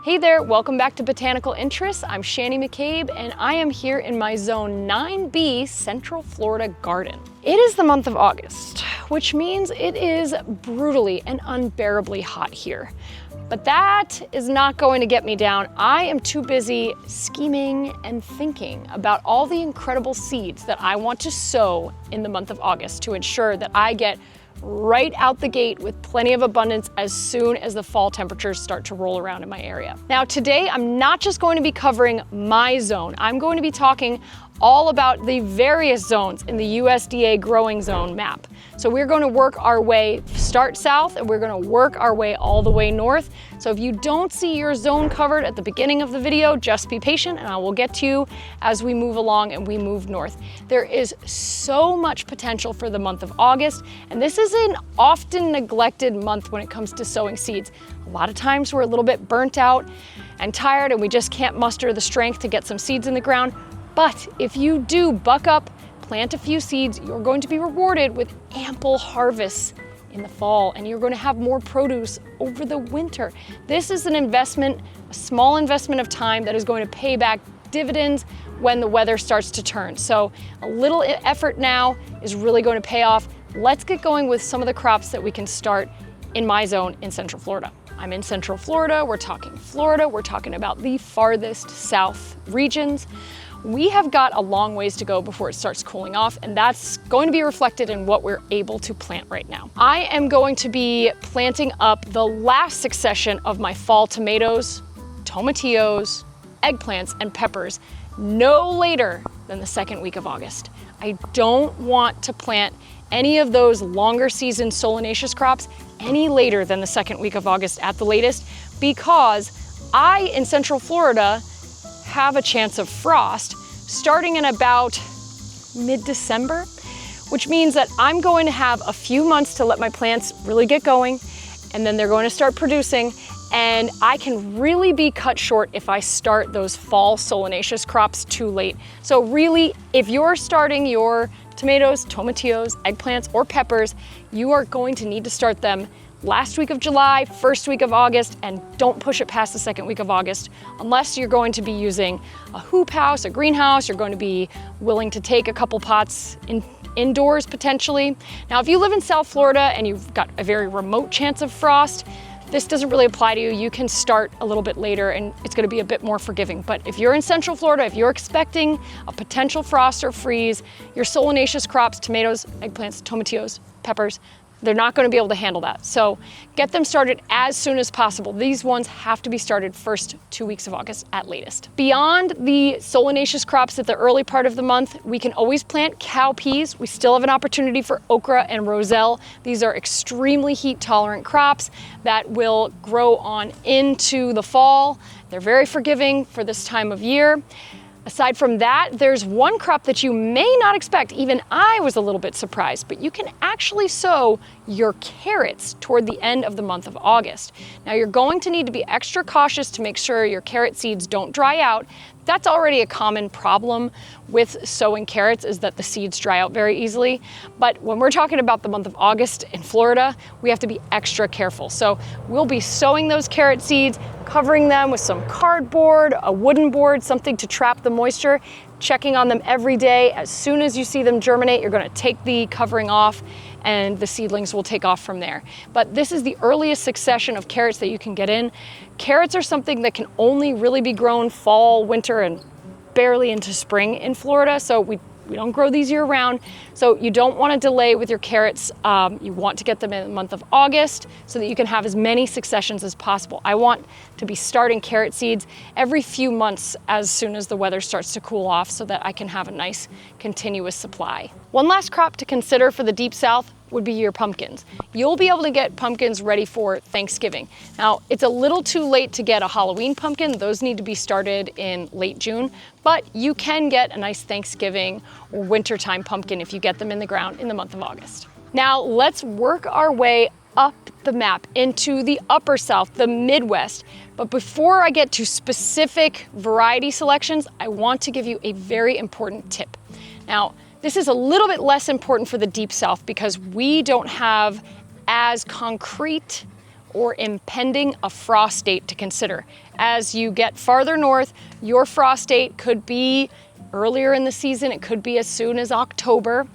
Hey there, welcome back to Botanical Interests. I'm Shannie McCabe and I am here in my Zone 9B Central Florida garden. It is the month of August, which means it is brutally and unbearably hot here. But that is not going to get me down. I am too busy scheming and thinking about all the incredible seeds that I want to sow in the month of August to ensure that I get right out the gate with plenty of abundance as soon as the fall temperatures start to roll around in my area. Now today, I'm not just going to be covering my zone. I'm going to be talking all about the various zones in the USDA growing zone map. So we're going to work our way, start south, and we're going to work our way all the way north. So if you don't see your zone covered at the beginning of the video, just be patient and I will get to you as we move along and we move north. There is so much potential for the month of August, and this is an often neglected month when it comes to sowing seeds. A lot of times we're a little bit burnt out and tired and we just can't muster the strength to get some seeds in the ground. But if you do buck up, plant a few seeds, you're going to be rewarded with ample harvests in the fall, and you're going to have more produce over the winter. This is an investment, a small investment of time that is going to pay back dividends when the weather starts to turn. So a little effort now is really going to pay off. Let's get going with some of the crops that we can start in my zone in Central Florida. I'm in Central Florida, we're talking about the farthest south regions. We have got a long ways to go before it starts cooling off, and that's going to be reflected in what we're able to plant right now. I am going to be planting up the last succession of my fall tomatoes, tomatillos, eggplants, and peppers no later than the second week of August. I don't want to plant any of those longer season solanaceous crops any later than the second week of August at the latest, because I, in Central Florida, have a chance of frost starting in about mid-December, which means that I'm going to have a few months to let my plants really get going, and then they're going to start producing, and I can really be cut short if I start those fall solanaceous crops too late. So really, if you're starting your tomatoes, tomatillos, eggplants, or peppers, you are going to need to start them last week of July, first week of August, and don't push it past the second week of August unless you're going to be using a hoop house, a greenhouse. You're going to be willing to take a couple pots indoors potentially. Now, if you live in South Florida and you've got a very remote chance of frost, this doesn't really apply to you. You can start a little bit later and it's going to be a bit more forgiving. But if you're in Central Florida, if you're expecting a potential frost or freeze, your solanaceous crops, tomatoes, eggplants, tomatillos, peppers, they're not going to be able to handle that. So get them started as soon as possible. These ones have to be started first 2 weeks of August at latest. Beyond the solanaceous crops at the early part of the month, we can always plant cowpeas. We still have an opportunity for okra and roselle. These are extremely heat tolerant crops that will grow on into the fall. They're very forgiving for this time of year. Aside from that, there's one crop that you may not expect. Even I was a little bit surprised, but you can actually sow your carrots toward the end of the month of August. Now you're going to need to be extra cautious to make sure your carrot seeds don't dry out. That's already a common problem with sowing carrots, is that the seeds dry out very easily. But when we're talking about the month of August in Florida, we have to be extra careful. So we'll be sowing those carrot seeds, covering them with some cardboard, a wooden board, something to trap the moisture, checking on them every day. As soon as you see them germinate, you're going to take the covering off and the seedlings will take off from there. But this is the earliest succession of carrots that you can get in. Carrots are something that can only really be grown fall, winter, and barely into spring in Florida. So we don't grow these year round. So you don't want to delay with your carrots. You want to get them in the month of August so that you can have as many successions as possible. I want to be starting carrot seeds every few months as soon as the weather starts to cool off so that I can have a nice continuous supply. One last crop to consider for the Deep South would be your pumpkins. You'll be able to get pumpkins ready for Thanksgiving. Now, it's a little too late to get a Halloween pumpkin. Those need to be started in late June, but you can get a nice Thanksgiving or wintertime pumpkin if you get them in the ground in the month of August. Now, let's work our way up the map into the upper South, the Midwest. But before I get to specific variety selections, I want to give you a very important tip. Now, this is a little bit less important for the Deep South because we don't have as concrete or impending a frost date to consider. As you get farther north, your frost date could be earlier in the season, it could be as soon as October.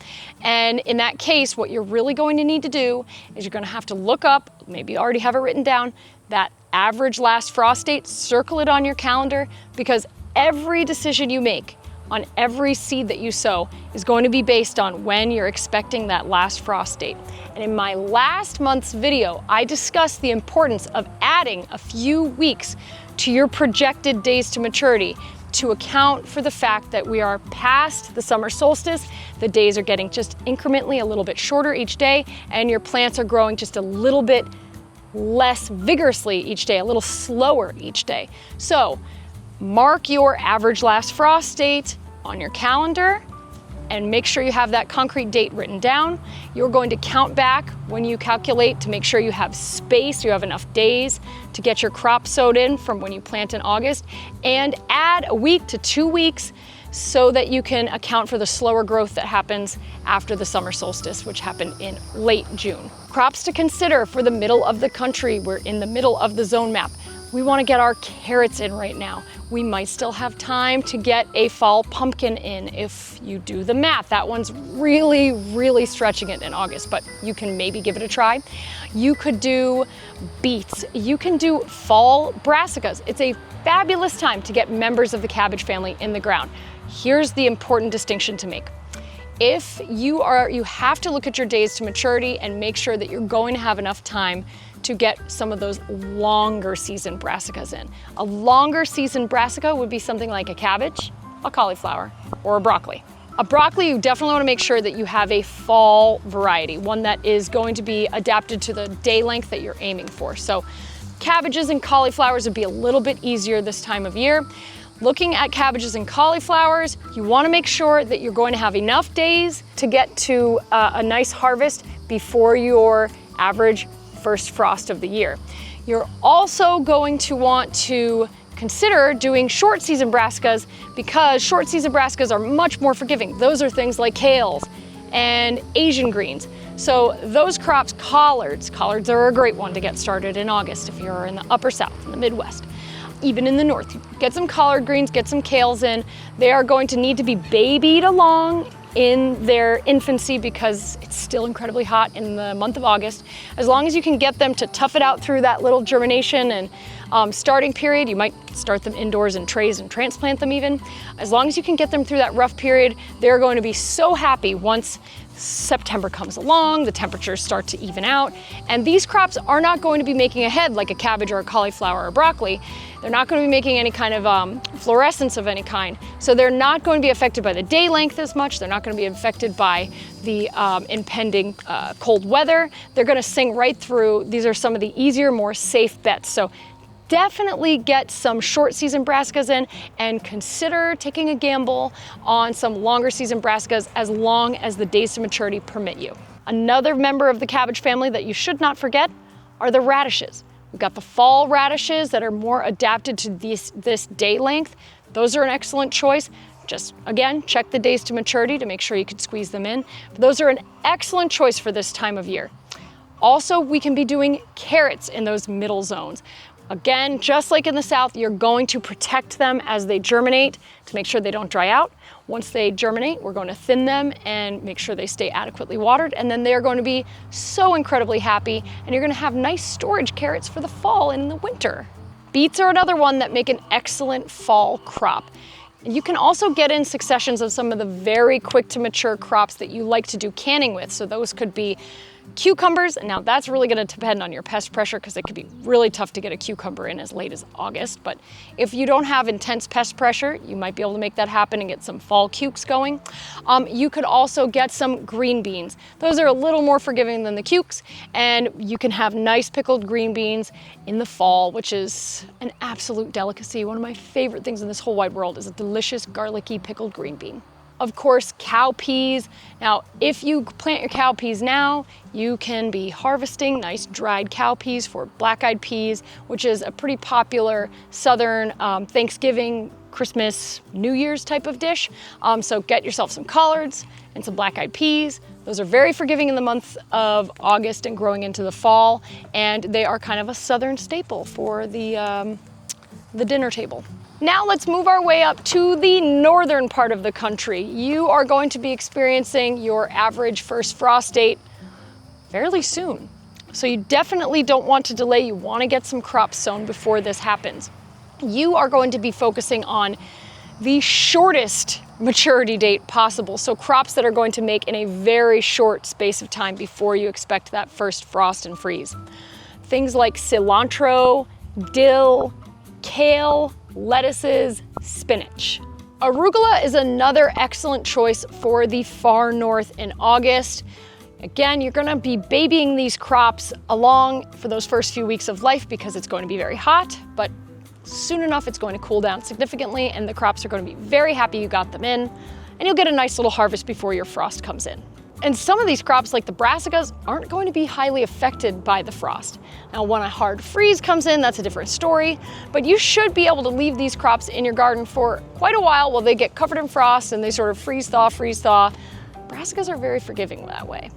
And in that case, what you're really going to need to do is you're going to have to look up, maybe you already have it written down, that average last frost date, circle it on your calendar, because every decision you make on every seed that you sow is going to be based on when you're expecting that last frost date. And in my last month's video, I discussed the importance of adding a few weeks to your projected days to maturity to account for the fact that we are past the summer solstice. The days are getting just incrementally a little bit shorter each day, and your plants are growing just a little bit less vigorously each day, a little slower each day. So mark your average last frost date on your calendar and make sure you have that concrete date written down. You're going to count back when you calculate to make sure you have space, you have enough days to get your crop sowed in from when you plant in August, and add a week to 2 weeks so that you can account for the slower growth that happens after the summer solstice, which happened in late June. Crops to consider for the middle of the country. We're in the middle of the zone map. We want to get our carrots in right now. We might still have time to get a fall pumpkin in if you do the math. That one's really, really stretching it in August, but you can maybe give it a try. You could do beets. You can do fall brassicas. It's a fabulous time to get members of the cabbage family in the ground. Here's the important distinction to make. If you have to look at your days to maturity and make sure that you're going to have enough time to get some of those longer season brassicas in. A longer season brassica would be something like a cabbage, a cauliflower, or a broccoli. A broccoli, you definitely want to make sure that you have a fall variety, one that is going to be adapted to the day length that you're aiming for. So cabbages and cauliflowers would be a little bit easier this time of year. Looking at cabbages and cauliflowers, you want to make sure that you're going to have enough days to get to a nice harvest before your average first frost of the year. You're also going to want to consider doing short season brassicas because short season brassicas are much more forgiving. Those are things like kales and Asian greens. So those crops, collards are a great one to get started in August if you're in the upper south, in the Midwest. Even in the north, get some collard greens, get some kales in. They are going to need to be babied along in their infancy because it's still incredibly hot in the month of August. As long as you can get them to tough it out through that little germination and starting period, you might start them indoors in trays and transplant them even. As long as you can get them through that rough period, they're going to be so happy once September comes along, the temperatures start to even out, and these crops are not going to be making a head like a cabbage or a cauliflower or broccoli. They're not going to be making any kind of fluorescence of any kind. So they're not going to be affected by the day length as much. They're not going to be affected by the impending cold weather. They're going to sing right through. These are some of the easier, more safe bets. So definitely get some short season brassicas in and consider taking a gamble on some longer season brassicas as long as the days to maturity permit you. Another member of the cabbage family that you should not forget are the radishes. We've got the fall radishes that are more adapted to this day length. Those are an excellent choice. Just again, check the days to maturity to make sure you could squeeze them in. But those are an excellent choice for this time of year. Also, we can be doing carrots in those middle zones. Again, just like in the south, you're going to protect them as they germinate to make sure they don't dry out. Once they germinate, we're going to thin them and make sure they stay adequately watered, and then they're going to be so incredibly happy, and you're going to have nice storage carrots for the fall and the winter. Beets are another one that make an excellent fall crop. You can also get in successions of some of the very quick to mature crops that you like to do canning with. So those could be cucumbers. Now that's really going to depend on your pest pressure because it could be really tough to get a cucumber in as late as August. But if you don't have intense pest pressure, you might be able to make that happen and get some fall cukes going. You could also get some green beans. Those are a little more forgiving than the cukes, and you can have nice pickled green beans in the fall, which is an absolute delicacy. One of my favorite things in this whole wide world is a delicious garlicky pickled green bean. Of course, cowpeas. Now, if you plant your cowpeas now, you can be harvesting nice dried cowpeas for black-eyed peas, which is a pretty popular Southern Thanksgiving, Christmas, New Year's type of dish. So get yourself some collards and some black-eyed peas. Those are very forgiving in the month of August and growing into the fall, and they are kind of a Southern staple for the the dinner table. Now let's move our way up to the northern part of the country. You are going to be experiencing your average first frost date fairly soon. So you definitely don't want to delay. You want to get some crops sown before this happens. You are going to be focusing on the shortest maturity date possible. So crops that are going to make in a very short space of time before you expect that first frost and freeze. Things like cilantro, dill, kale, lettuces, spinach. Arugula is another excellent choice for the far north in August. Again, you're gonna be babying these crops along for those first few weeks of life because it's going to be very hot, but soon enough it's going to cool down significantly and the crops are going to be very happy you got them in, and you'll get a nice little harvest before your frost comes in. And some of these crops, like the brassicas, aren't going to be highly affected by the frost. Now, when a hard freeze comes in, that's a different story, but you should be able to leave these crops in your garden for quite a while they get covered in frost and they sort of freeze thaw. Brassicas are very forgiving that way.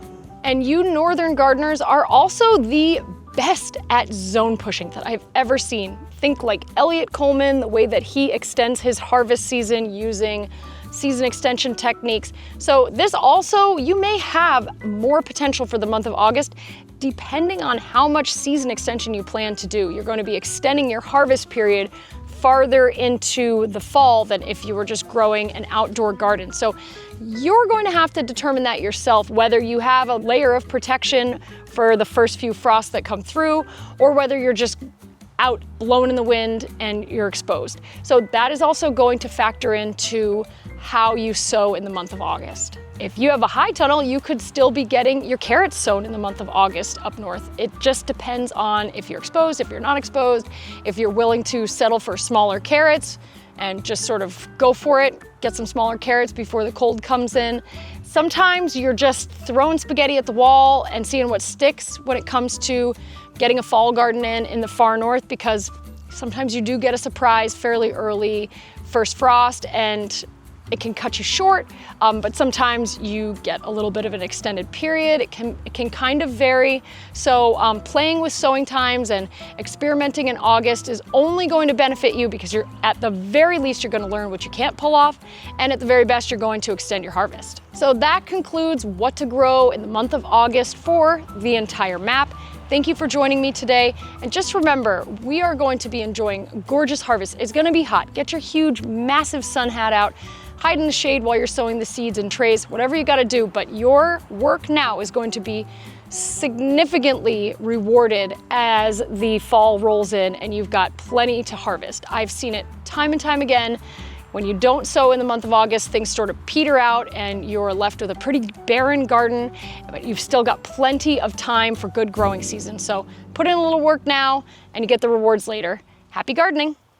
And you northern gardeners are also the best at zone pushing that I've ever seen. Think like Elliot Coleman, the way that he extends his harvest season using season extension techniques. So this also, you may have more potential for the month of August depending on how much season extension you plan to do. You're going to be extending your harvest period farther into the fall than if you were just growing an outdoor garden. So you're going to have to determine that yourself, whether you have a layer of protection for the first few frosts that come through, or whether you're just out blown in the wind and you're exposed. So that is also going to factor into how you sow in the month of August. If you have a high tunnel, you could still be getting your carrots sown in the month of August up north. It just depends on if you're exposed, if you're not exposed, if you're willing to settle for smaller carrots and just sort of go for it, get some smaller carrots before the cold comes in. Sometimes you're just throwing spaghetti at the wall and seeing what sticks when it comes to getting a fall garden in the far north, because sometimes you do get a surprise fairly early first frost and it can cut you short, but sometimes you get a little bit of an extended period. It can kind of vary. So playing with sowing times and experimenting in August is only going to benefit you because you're at the very least, you're going to learn what you can't pull off, and at the very best, you're going to extend your harvest. So that concludes what to grow in the month of August for the entire map. Thank you for joining me today. And just remember, we are going to be enjoying a gorgeous harvest. It's going to be hot. Get your huge, massive sun hat out. Hide in the shade while you're sowing the seeds in trays, whatever you got to do. But your work now is going to be significantly rewarded as the fall rolls in and you've got plenty to harvest. I've seen it time and time again. When you don't sow in the month of August, things sort of peter out and you're left with a pretty barren garden, but you've still got plenty of time for good growing season. So put in a little work now and you get the rewards later. Happy gardening.